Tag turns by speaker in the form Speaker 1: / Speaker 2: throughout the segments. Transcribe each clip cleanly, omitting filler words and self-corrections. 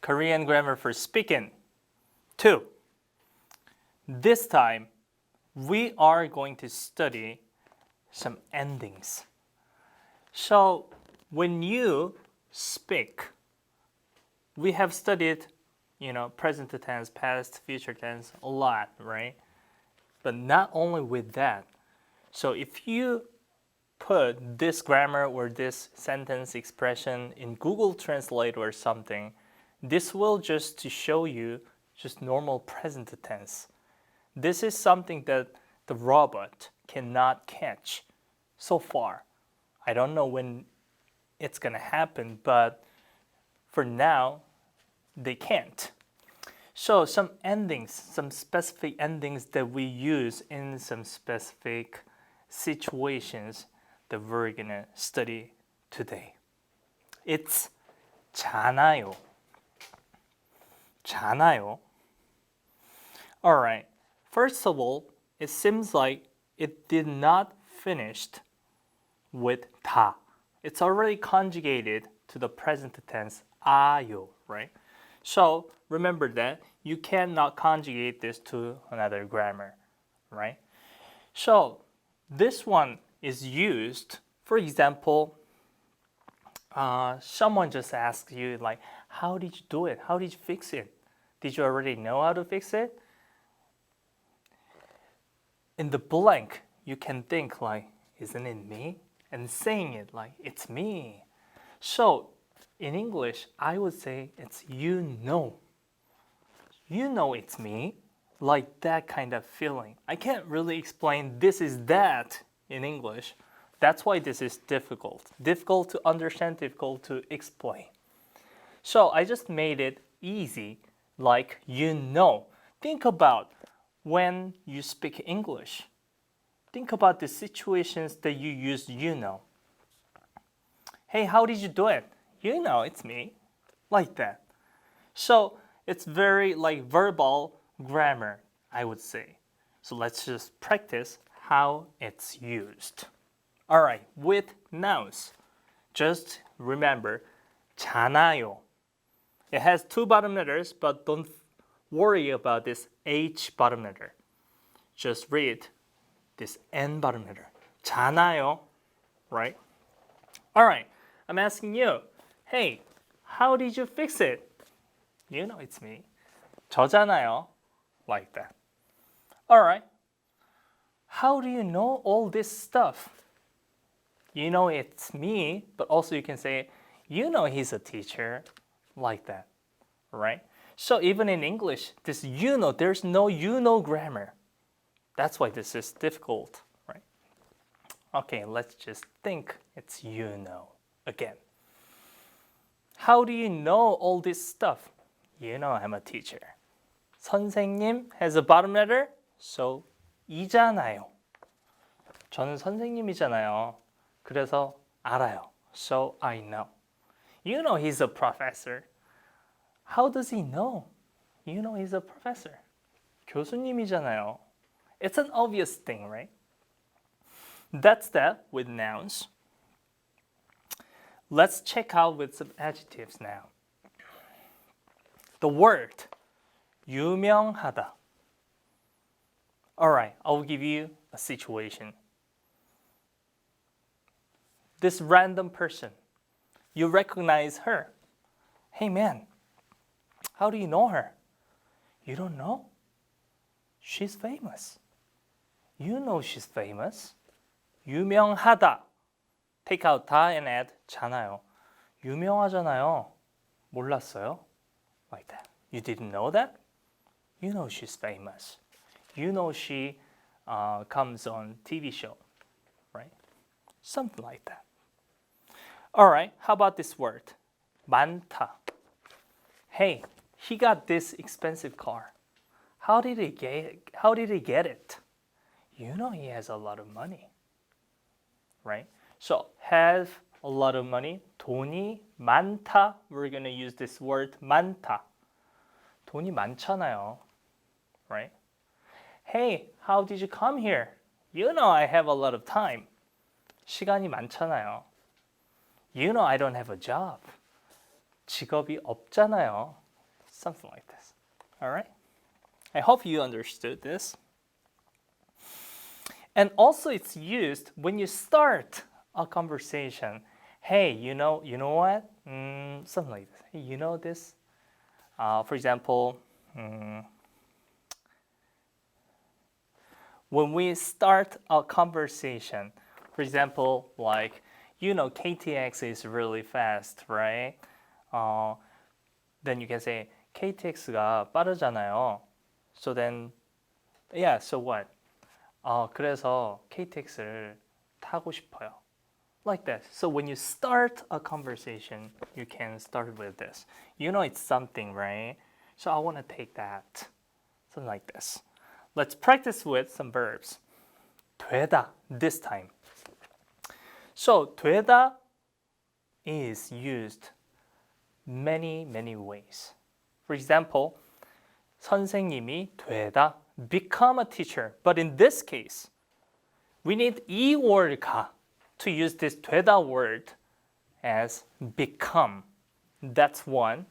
Speaker 1: Korean grammar for speaking. 2. This time, we are going to study some endings. So, when you speak, we have studied, present tense, past, future tense a lot, right? But not only with that. So if you put this grammar or this sentence expression in Google Translate or something, this will just to show you just normal present tense. This is something that the robot cannot catch so far. I don't know when it's gonna happen, but for now, they can't. So some endings, some specific endings that we use in some specific situations that we're gonna study today. It's 잖아요. 잖아요. All right. First of all, it seems like it did not finish with 다. It's already conjugated to the present tense 아요, right? So remember that you cannot conjugate this to another grammar, right? So this one is used, for example, someone just asks you like, how did you do it? How did you fix it? Did you already know how to fix it? In the blank, you can think like, isn't it me? And saying it like, it's me. So in English, I would say it's you know. You know it's me, like that kind of feeling. I can't really explain this is that in English. That's why this is difficult. Difficult to understand, difficult to explain. So I just made it easy, like you know. Think about when you speak English. Think about the situations that you use you know. Hey, how did you do it? You know, it's me. Like that. So it's very like verbal grammar, I would say. So let's just practice how it's used. All right, with nouns, just remember 잖아요. It has two bottom letters, but don't worry about this H bottom letter. Just read this N bottom letter. 잖아요, right? All right, I'm asking you, hey, how did you fix it? You know it's me. 저잖아요, like that. All right, how do you know all this stuff? You know it's me, but also you can say, you know he's a teacher, like that, right? So even in English, this you know, there's no you know grammar. That's why this is difficult, right? Okay, let's just think it's you know again. How do you know all this stuff? You know I'm a teacher. 선생님 has a bottom letter, so 이잖아요. 저는 선생님이잖아요. 그래서 알아요. So I know. You know he's a professor. How does he know? You know he's a professor. 교수님이잖아요. It's an obvious thing, right? That's that with nouns. Let's check out with some adjectives now. The word 유명하다. All right, I'll give you a situation. This random person, you recognize her. Hey man, how do you know her? You don't know? She's famous. You know she's famous. 유명하다. Take out 다 and add 잖아요. 유명하잖아요. 몰랐어요? Like that. You didn't know that? You know she's famous. You know she comes on TV show, right? Something like that. All right, how about this word? 많다. Hey, he got this expensive car. How did he get it? You know he has a lot of money, right? So have a lot of money. 돈이 많다. We're gonna use this word 많다. 돈이 많잖아요, right? Hey, how did you come here? You know I have a lot of time. 시간이 많잖아요. You know I don't have a job. 직업이 없잖아요. Something like this. All right? I hope you understood this. And also it's used when you start a conversation. Hey, you know what? Something like this. Hey, you know this? For example, when we start a conversation, for example, like, KTX is really fast, right? Then you can say, KTX가 빠르잖아요. So then, yeah, so what? 그래서 KTX를 타고 싶어요. Like that. So when you start a conversation, you can start with this. It's something, right? So I want to take that. Something like this. Let's practice with some verbs. 되다, this time. So 되다 is used many ways. For example, 선생님이 되다, become a teacher. But in this case, we need 이 or 가 to use this 되다 word as become. That's one.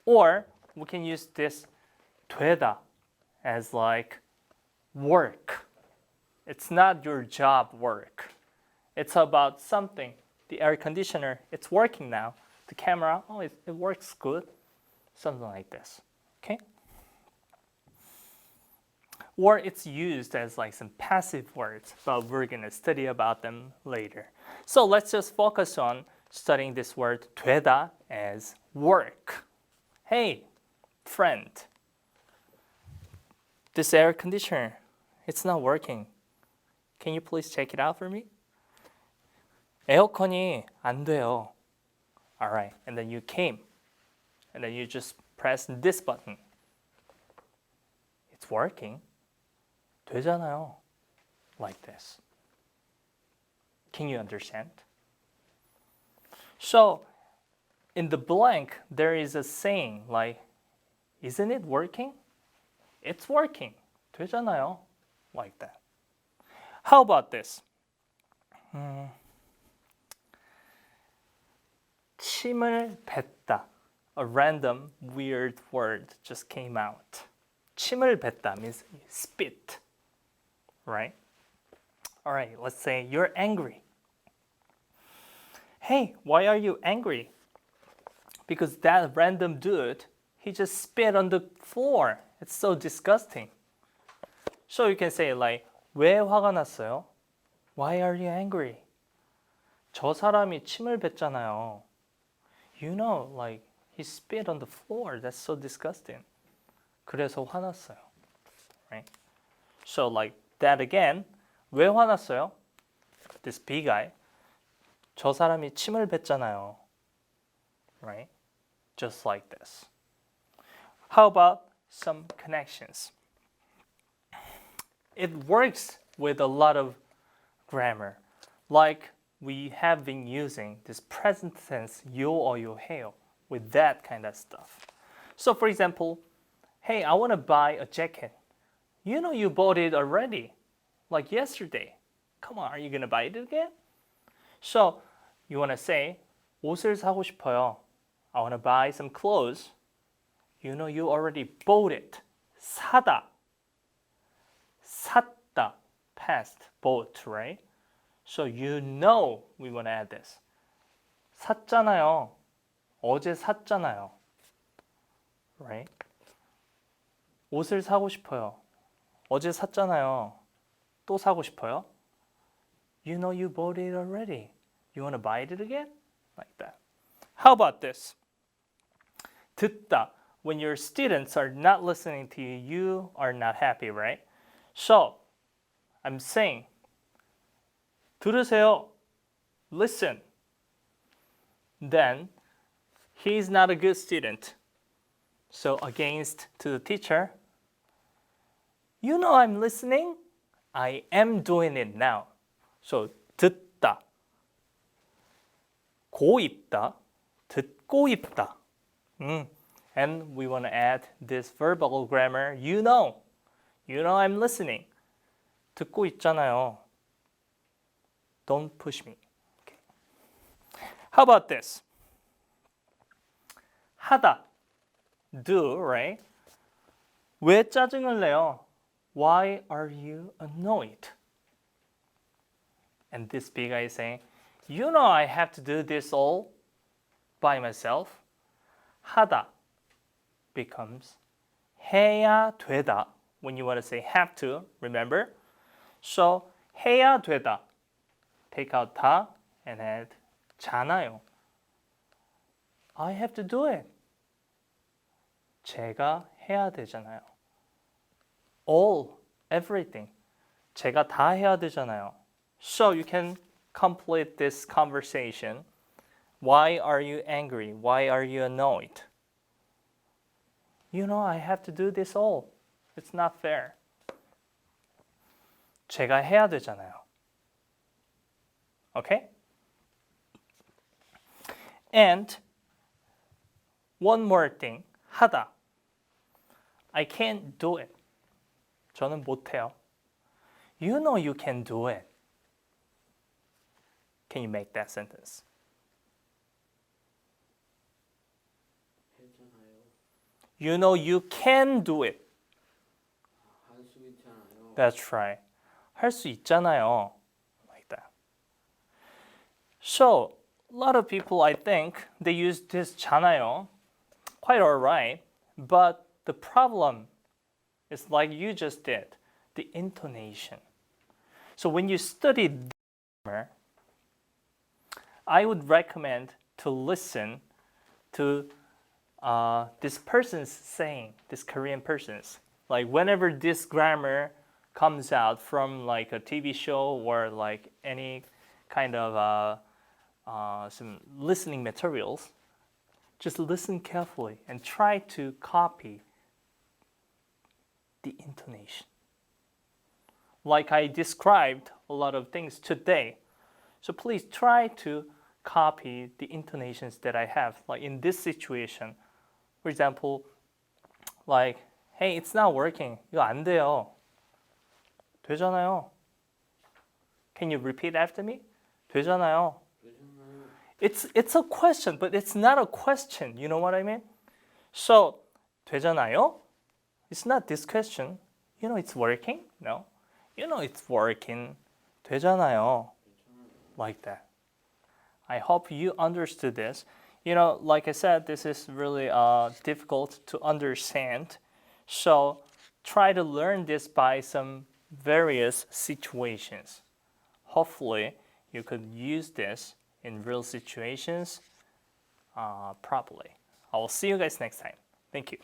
Speaker 1: Or we can use this 되다 as like work. It's not your job work. It's about something. The air conditioner, it's working now. The camera, it works good. Something like this. Okay? Or it's used as like some passive words, but we're going to study about them later. So let's just focus on studying this word 되다 as work. Hey, friend, this air conditioner, it's not working. Can you please check it out for me? 에어컨이 안 돼요. All right, and then you came, and then you just press this button. It's working. 되잖아요. Like this. Can you understand? So, in the blank, there is a saying like, isn't it working? It's working. 되잖아요. Like that. How about this? 침을 뱉다. A random weird word just came out. 침을 뱉다 means spit. Right? All right, let's say you're angry. Hey, why are you angry? Because that random dude, he just spit on the floor. It's so disgusting. So you can say like, 왜 화가 났어요? Why are you angry? 저 사람이 침을 뱉잖아요. Like he spit on the floor. That's so disgusting. 그래서 화났어요. Right? So like that again. 왜 화났어요? This B guy. 저 사람이 침을 뱉잖아요. Right? Just like this. How about some connections? It works with a lot of grammar. Like we have been using this present tense 요 or 요 해요 with that kind of stuff. So for example, hey, I want to buy a jacket. You bought it already, like yesterday. Come on, are you going to buy it again? So you want to say, 옷을 사고 싶어요. I want to buy some clothes. You already bought it. 사다. 샀다. Past, bought, right? So we want to add this. 샀잖아요. 어제 샀잖아요. Right? 옷을 사고 싶어요. 어제 샀잖아요. 또 사고 싶어요. You bought it already. You want to buy it again? Like that. How about this? 듣다. When your students are not listening to you, you are not happy, right? So, I'm saying, 들으세요. Listen. Then, he's not a good student. So, against to the teacher, I'm listening. I am doing it now. So, 듣다. 고 있다. 듣고 있다. And we want to add this verbal grammar. I'm listening. 듣고 있잖아요. Don't push me. Okay. How about this? 하다. do, right? 왜 짜증을 내요? Why are you annoyed? And this big guy is saying, you know I have to do this all by myself. 하다 becomes 해야 되다. When you want to say have to, remember? So 해야 되다. Take out 다 and add 잖아요. I have to do it. 제가 해야 되잖아요. All, everything. 제가 다 해야 되잖아요. So you can complete this conversation. Why are you angry? Why are you annoyed? You know, I have to do this all. It's not fair. 제가 해야 되잖아요. Okay? And one more thing. 하다. I can't do it. 저는 못해요. You know you can do it. Can you make that sentence? You know you can do it.
Speaker 2: 할 수 있잖아요.
Speaker 1: That's right. 할 수 있잖아요. Like that. So, a lot of people, I think, they use this 잖아요. Quite alright. But the problem is like you just did, the intonation. So when you study grammar, I would recommend to listen to this person's saying, this Korean person's. Like whenever this grammar comes out from like a TV show or like any kind of some listening materials, just listen carefully and try to copy the intonation. Like I described a lot of things today. So please try to copy the intonations that I have. Like in this situation, for example, like, hey, it's not working. 이거 안 돼요. 되잖아요. Can you repeat after me? 되잖아요. It's a question, but it's not a question. You know what I mean? So, 되잖아요? It's not this question. You know it's working? No. You know it's working. 되잖아요. Like that. I hope you understood this. You know, like I said, this is really difficult to understand. So, try to learn this by some various situations. Hopefully, you could use this in real situations properly. I will see you guys next time. Thank you.